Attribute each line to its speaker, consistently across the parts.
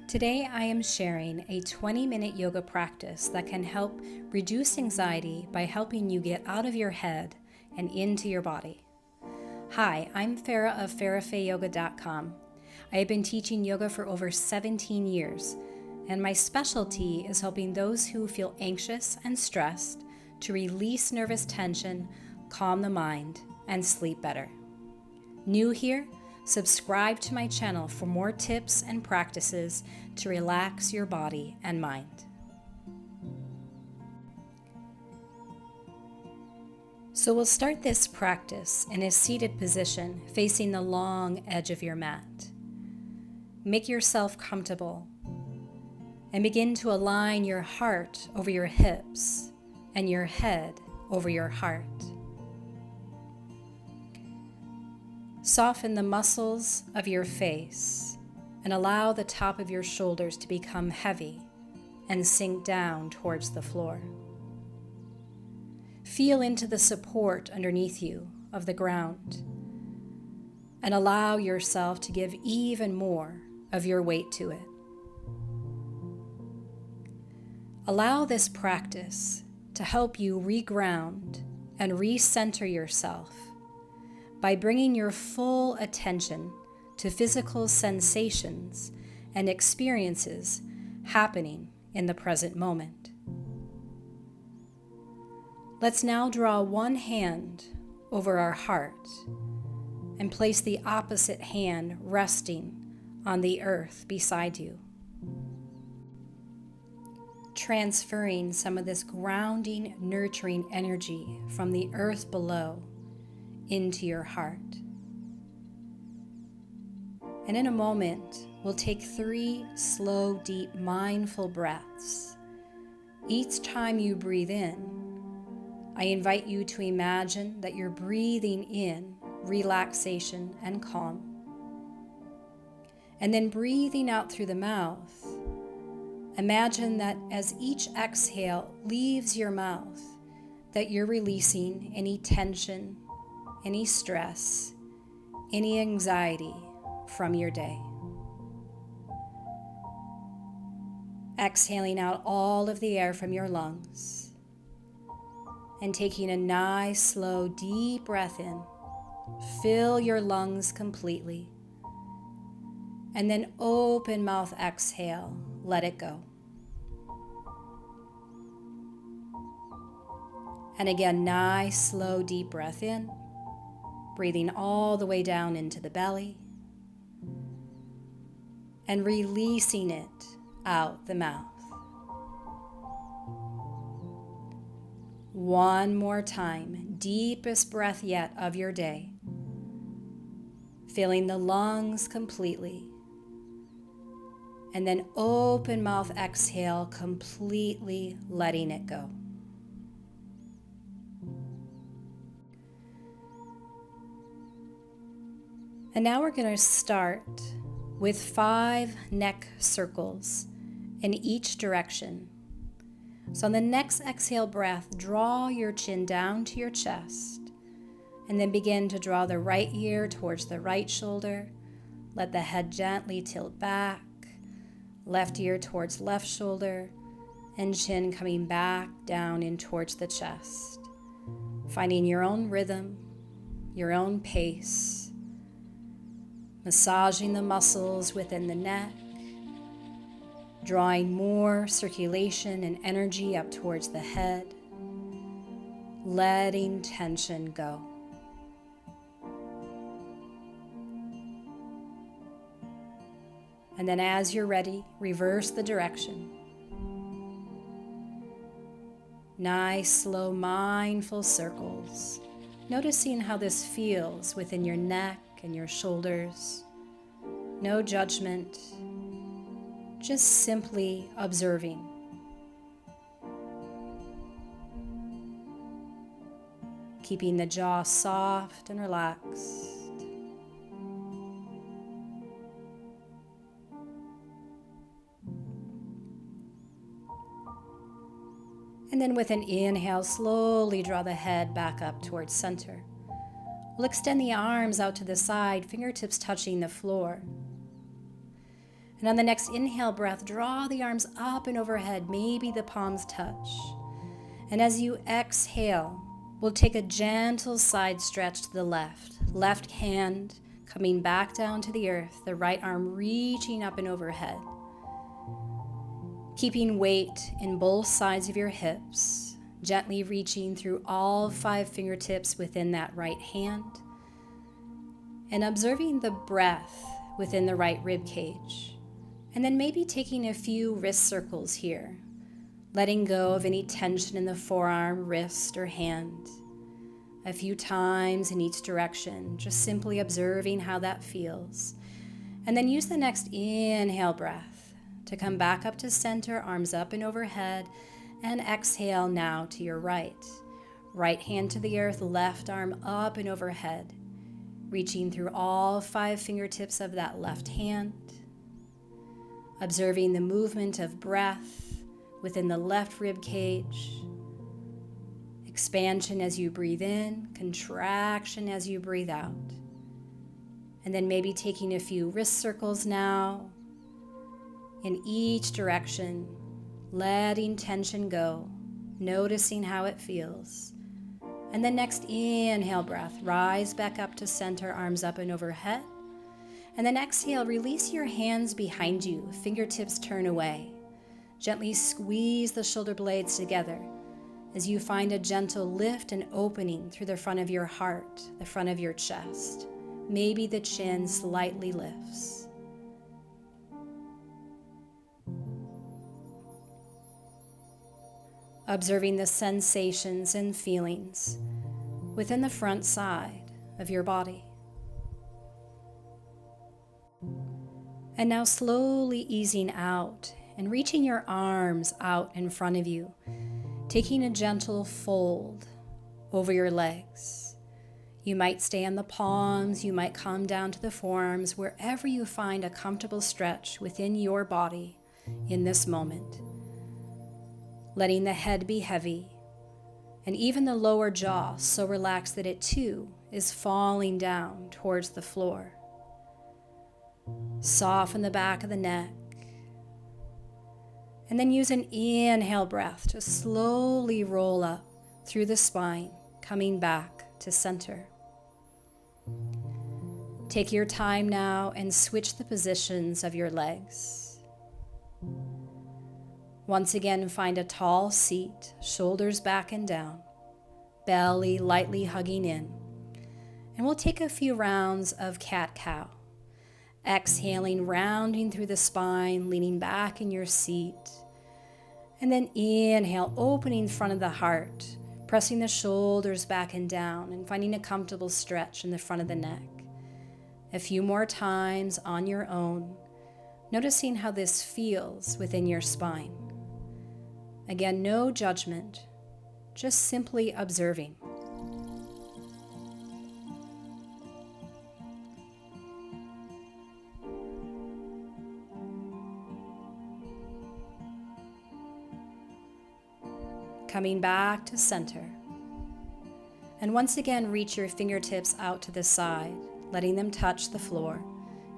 Speaker 1: Today I am sharing a 20-minute yoga practice that can help reduce anxiety by helping you get out of your head and into your body. Hi, I'm Farrah of FarrahFayeYoga.com. I have been teaching yoga for over 17 years, and my specialty is helping those who feel anxious and stressed to release nervous tension, calm the mind, and sleep better. New here? Subscribe to my channel for more tips and practices to relax your body and mind. So we'll start this practice in a seated position facing the long edge of your mat. Make yourself comfortable and begin to align your heart over your hips and your head over your heart. Soften the muscles of your face and allow the top of your shoulders to become heavy and sink down towards the floor. Feel into the support underneath you of the ground and allow yourself to give even more of your weight to it. Allow this practice to help you reground and recenter yourself by bringing your full attention to physical sensations and experiences happening in the present moment. Let's now draw one hand over our heart and place the opposite hand resting on the earth beside you, transferring some of this grounding, nurturing energy from the earth below into your heart. And in a moment, we'll take 3 slow, deep, mindful breaths. Each time you breathe in, I invite you to imagine that you're breathing in relaxation and calm. And then breathing out through the mouth, imagine that as each exhale leaves your mouth, that you're releasing any tension, any stress, any anxiety from your day. Exhaling out all of the air from your lungs and taking a nice, slow, deep breath in. Fill your lungs completely. And then open mouth exhale, let it go. And again, nice, slow, deep breath in. Breathing all the way down into the belly and releasing it out the mouth. One more time, deepest breath yet of your day. Filling the lungs completely. And then open mouth exhale, completely letting it go. And now we're going to start with 5 neck circles in each direction. So on the next exhale breath, draw your chin down to your chest and then begin to draw the right ear towards the right shoulder. Let the head gently tilt back, left ear towards left shoulder, and chin coming back down in towards the chest. Finding your own rhythm, your own pace. Massaging the muscles within the neck, drawing more circulation and energy up towards the head, letting tension go. And then as you're ready, reverse the direction. Nice, slow, mindful circles, noticing how this feels within your neck and your shoulders. No judgment, just simply observing. Keeping the jaw soft and relaxed. And then with an inhale, slowly draw the head back up towards center. We'll extend the arms out to the side, fingertips touching the floor. And on the next inhale breath, draw the arms up and overhead, maybe the palms touch. And as you exhale, we'll take a gentle side stretch to the left. Left hand coming back down to the earth, the right arm reaching up and overhead. Keeping weight in both sides of your hips, gently reaching through all 5 fingertips within that right hand. And observing the breath within the right rib cage. And then maybe taking a few wrist circles here, letting go of any tension in the forearm, wrist, or hand. A few times in each direction, just simply observing how that feels. And then use the next inhale breath to come back up to center, arms up and overhead, and exhale now to your right. Right hand to the earth, left arm up and overhead, reaching through all 5 fingertips of that left hand. Observing the movement of breath within the left rib cage. Expansion as you breathe in, contraction as you breathe out. And then maybe taking a few wrist circles now in each direction, letting tension go, noticing how it feels. And then next inhale breath, rise back up to center, arms up and overhead. And then exhale, release your hands behind you, fingertips turn away. Gently squeeze the shoulder blades together as you find a gentle lift and opening through the front of your heart, the front of your chest. Maybe the chin slightly lifts. Observing the sensations and feelings within the front side of your body. And now slowly easing out and reaching your arms out in front of you, taking a gentle fold over your legs. You might stay on the palms, you might come down to the forearms, wherever you find a comfortable stretch within your body in this moment. Letting the head be heavy, and even the lower jaw so relaxed that it too is falling down towards the floor. Soften the back of the neck. And then use an inhale breath to slowly roll up through the spine, coming back to center. Take your time now and switch the positions of your legs. Once again, find a tall seat, shoulders back and down, belly lightly hugging in. And we'll take a few rounds of cat-cow. Exhaling, rounding through the spine, leaning back in your seat. And then inhale, opening front of the heart, pressing the shoulders back and down and finding a comfortable stretch in the front of the neck. A few more times on your own, noticing how this feels within your spine. Again, no judgment, just simply observing. Coming back to center. And once again, reach your fingertips out to the side, letting them touch the floor.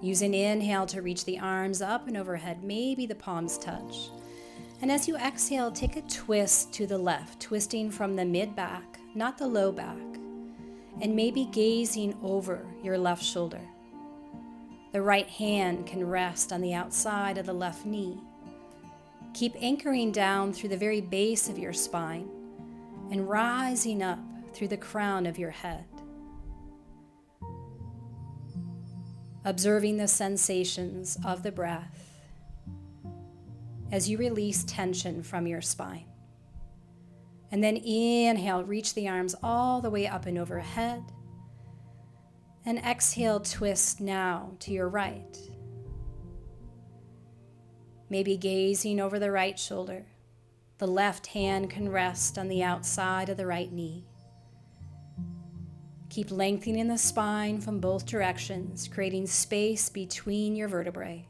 Speaker 1: Use an inhale to reach the arms up and overhead, maybe the palms touch. And as you exhale, take a twist to the left, twisting from the mid-back, not the low back, and maybe gazing over your left shoulder. The right hand can rest on the outside of the left knee. Keep anchoring down through the very base of your spine and rising up through the crown of your head. Observing the sensations of the breath as you release tension from your spine. And then inhale, reach the arms all the way up and overhead. And exhale, twist now to your right. Maybe gazing over the right shoulder. The left hand can rest on the outside of the right knee. Keep lengthening the spine from both directions, creating space between your vertebrae.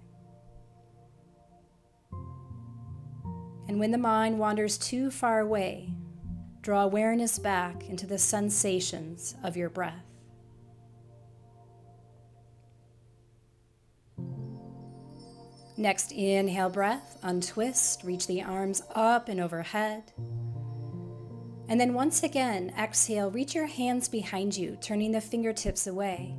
Speaker 1: And when the mind wanders too far away, draw awareness back into the sensations of your breath. Next, inhale breath, untwist, reach the arms up and overhead. And then once again, exhale, reach your hands behind you, turning the fingertips away.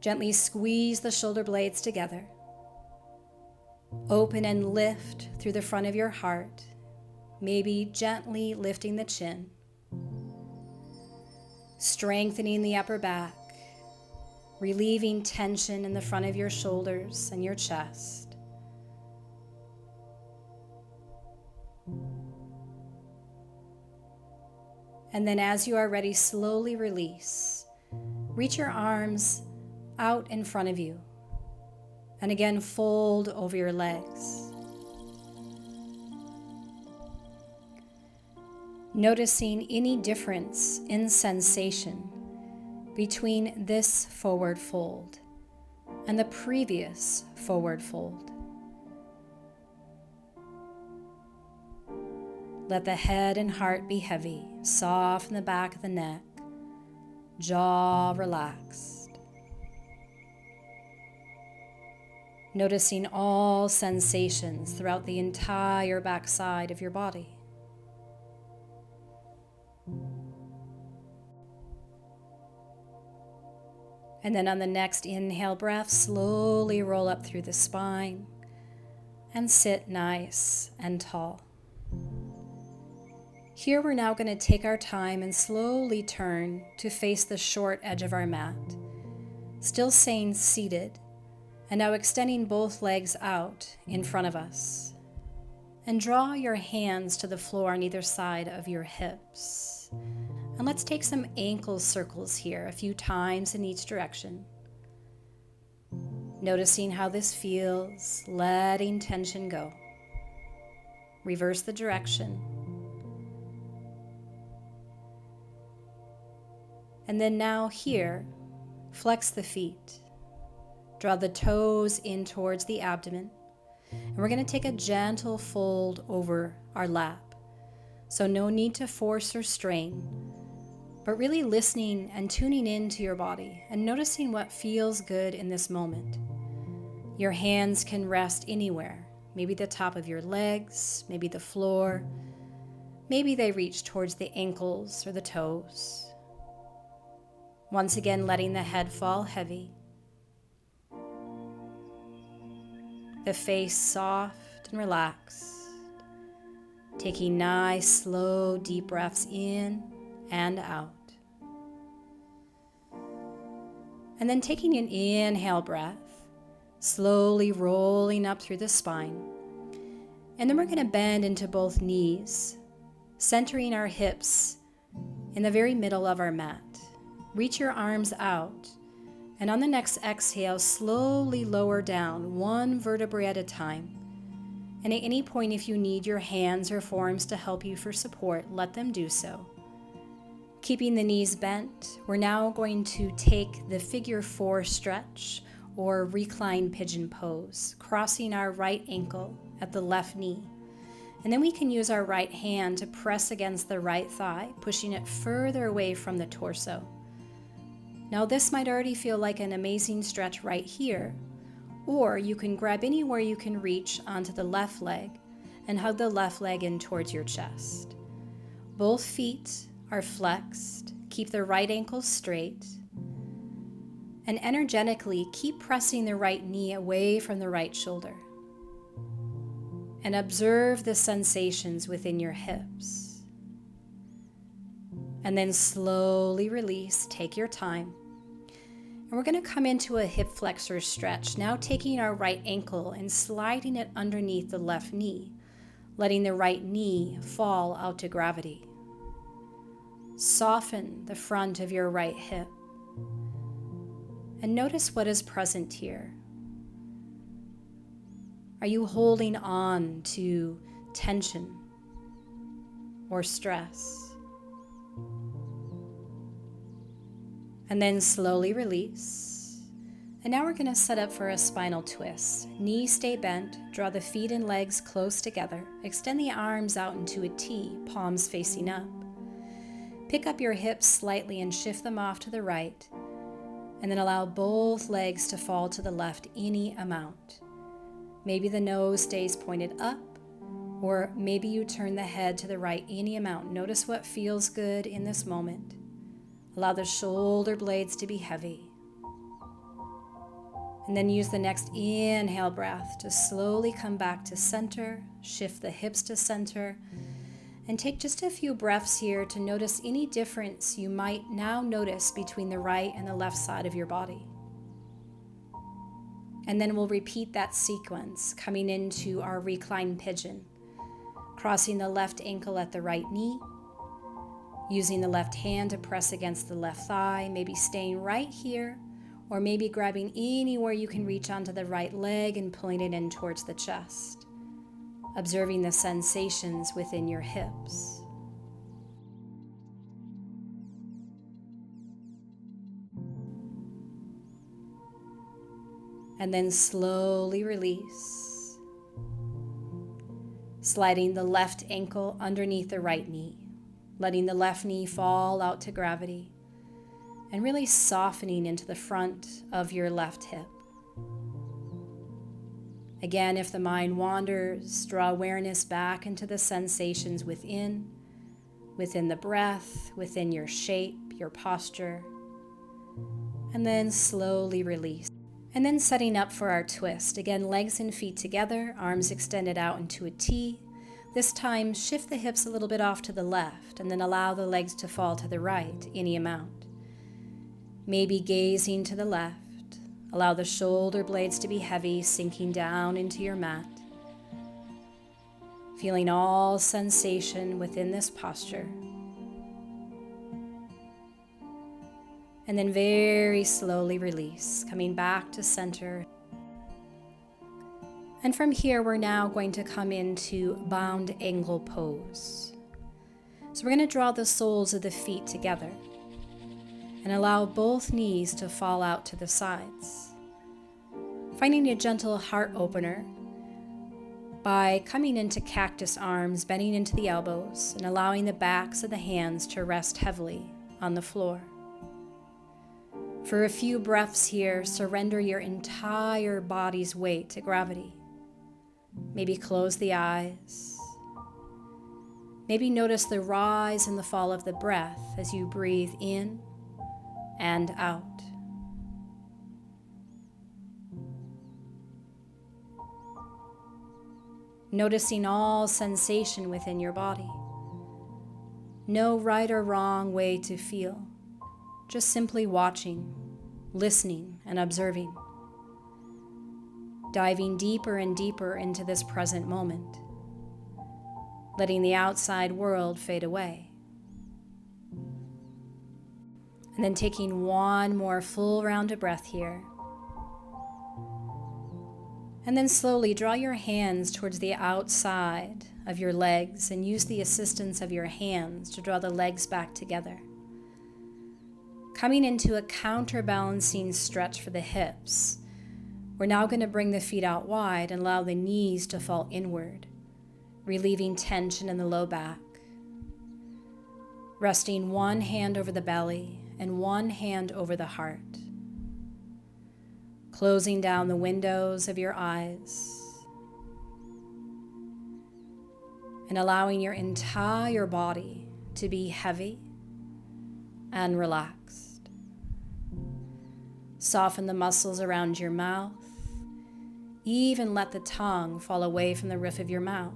Speaker 1: Gently squeeze the shoulder blades together. Open and lift through the front of your heart, maybe gently lifting the chin. Strengthening the upper back, relieving tension in the front of your shoulders and your chest. And then as you are ready, slowly release. Reach your arms out in front of you. And again, fold over your legs. Noticing any difference in sensation between this forward fold and the previous forward fold. Let the head and heart be heavy, soften the back of the neck, jaw relaxed. Noticing all sensations throughout the entire backside of your body. And then on the next inhale breath, slowly roll up through the spine and sit nice and tall. Here we're now going to take our time and slowly turn to face the short edge of our mat, still staying seated, and now extending both legs out in front of us. And draw your hands to the floor on either side of your hips. And let's take some ankle circles here, a few times in each direction. Noticing how this feels, letting tension go. Reverse the direction. And then now here, flex the feet. Draw the toes in towards the abdomen. And we're going to take a gentle fold over our lap. So no need to force or strain, but really listening and tuning into your body and noticing what feels good in this moment. Your hands can rest anywhere, maybe the top of your legs, maybe the floor, maybe they reach towards the ankles or the toes. Once again, letting the head fall heavy. The face soft and relaxed. Taking nice, slow, deep breaths in and out. And then taking an inhale breath, slowly rolling up through the spine. And then we're going to bend into both knees, centering our hips in the very middle of our mat. Reach your arms out, and on the next exhale, slowly lower down one vertebrae at a time. And at any point, if you need your hands or forearms to help you for support, let them do so. Keeping the knees bent, we're now going to take the figure 4 stretch or reclined pigeon pose, crossing our right ankle at the left knee. And then we can use our right hand to press against the right thigh, pushing it further away from the torso. Now this might already feel like an amazing stretch right here, or you can grab anywhere you can reach onto the left leg and hug the left leg in towards your chest. Both feet are flexed. Keep the right ankle straight. And energetically keep pressing the right knee away from the right shoulder. And observe the sensations within your hips. And then slowly release, take your time. And we're going to come into a hip flexor stretch, now taking our right ankle and sliding it underneath the left knee, letting the right knee fall out to gravity. Soften the front of your right hip. And notice what is present here. Are you holding on to tension or stress? And then slowly release. And now we're going to set up for a spinal twist. Knees stay bent, draw the feet and legs close together, extend the arms out into a T, palms facing up. Pick up your hips slightly and shift them off to the right, and then allow both legs to fall to the left any amount. Maybe the nose stays pointed up, or maybe you turn the head to the right any amount. Notice what feels good in this moment. Allow the shoulder blades to be heavy. And then use the next inhale breath to slowly come back to center, shift the hips to center, and take just a few breaths here to notice any difference you might now notice between the right and the left side of your body. And then we'll repeat that sequence, coming into our reclined pigeon, crossing the left ankle at the right knee, using the left hand to press against the left thigh, maybe staying right here, or maybe grabbing anywhere you can reach onto the right leg and pulling it in towards the chest, observing the sensations within your hips. And then slowly release, sliding the left ankle underneath the right knee, letting the left knee fall out to gravity, and really softening into the front of your left hip. Again, if the mind wanders, draw awareness back into the sensations within the breath, within your shape, your posture, and then slowly release. And then setting up for our twist. Again, legs and feet together, arms extended out into a T. This time, shift the hips a little bit off to the left, and then allow the legs to fall to the right, any amount. Maybe gazing to the left. Allow the shoulder blades to be heavy, sinking down into your mat. Feeling all sensation within this posture. And then very slowly release, coming back to center. And from here, we're now going to come into bound angle pose. So we're going to draw the soles of the feet together and allow both knees to fall out to the sides. Finding a gentle heart opener by coming into cactus arms, bending into the elbows, and allowing the backs of the hands to rest heavily on the floor. For a few breaths here, surrender your entire body's weight to gravity. Maybe close the eyes. Maybe notice the rise and the fall of the breath as you breathe in and out. Noticing all sensation within your body. No right or wrong way to feel. Just simply watching, listening, and observing. Diving deeper and deeper into this present moment. Letting the outside world fade away. And then taking one more full round of breath here. And then slowly draw your hands towards the outside of your legs and use the assistance of your hands to draw the legs back together. Coming into a counterbalancing stretch for the hips. We're now going to bring the feet out wide and allow the knees to fall inward, relieving tension in the low back. Resting one hand over the belly and one hand over the heart. Closing down the windows of your eyes. And allowing your entire body to be heavy and relaxed. Soften the muscles around your mouth. Even let the tongue fall away from the roof of your mouth.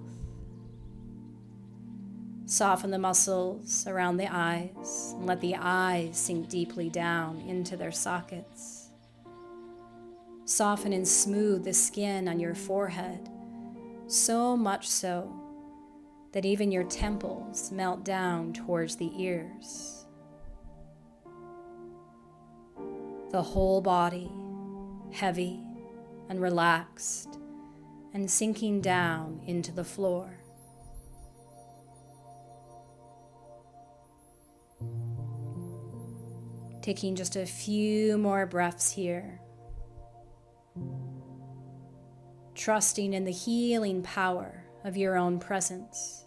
Speaker 1: Soften the muscles around the eyes and let the eyes sink deeply down into their sockets. Soften and smooth the skin on your forehead, so much so that even your temples melt down towards the ears. The whole body, heavy and relaxed, and sinking down into the floor. Taking just a few more breaths here. Trusting in the healing power of your own presence.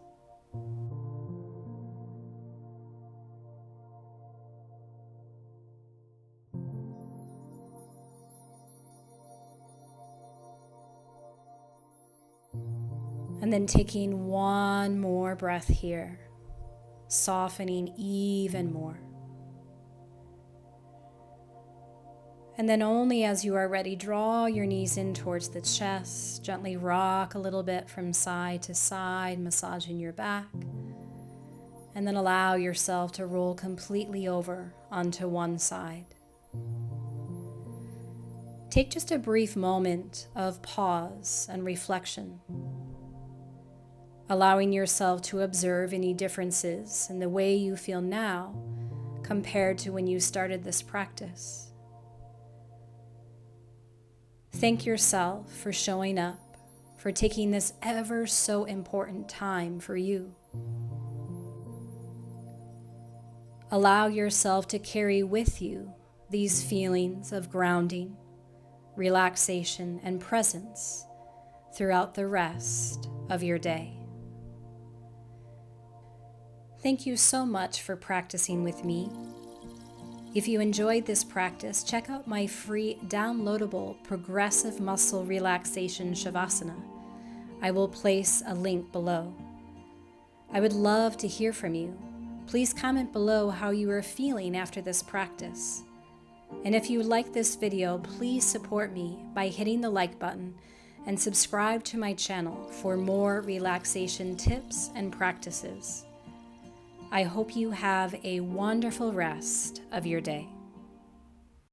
Speaker 1: And then taking one more breath here, softening even more. And then only as you are ready, draw your knees in towards the chest, gently rock a little bit from side to side, massaging your back. And then allow yourself to roll completely over onto one side. Take just a brief moment of pause and reflection, allowing yourself to observe any differences in the way you feel now compared to when you started this practice. Thank yourself for showing up, for taking this ever so important time for you. Allow yourself to carry with you these feelings of grounding, relaxation, and presence throughout the rest of your day. Thank you so much for practicing with me. If you enjoyed this practice, check out my free downloadable progressive muscle relaxation Shavasana. I will place a link below. I would love to hear from you. Please comment below how you are feeling after this practice. And if you like this video, please support me by hitting the like button and subscribe to my channel for more relaxation tips and practices. I hope you have a wonderful rest of your day.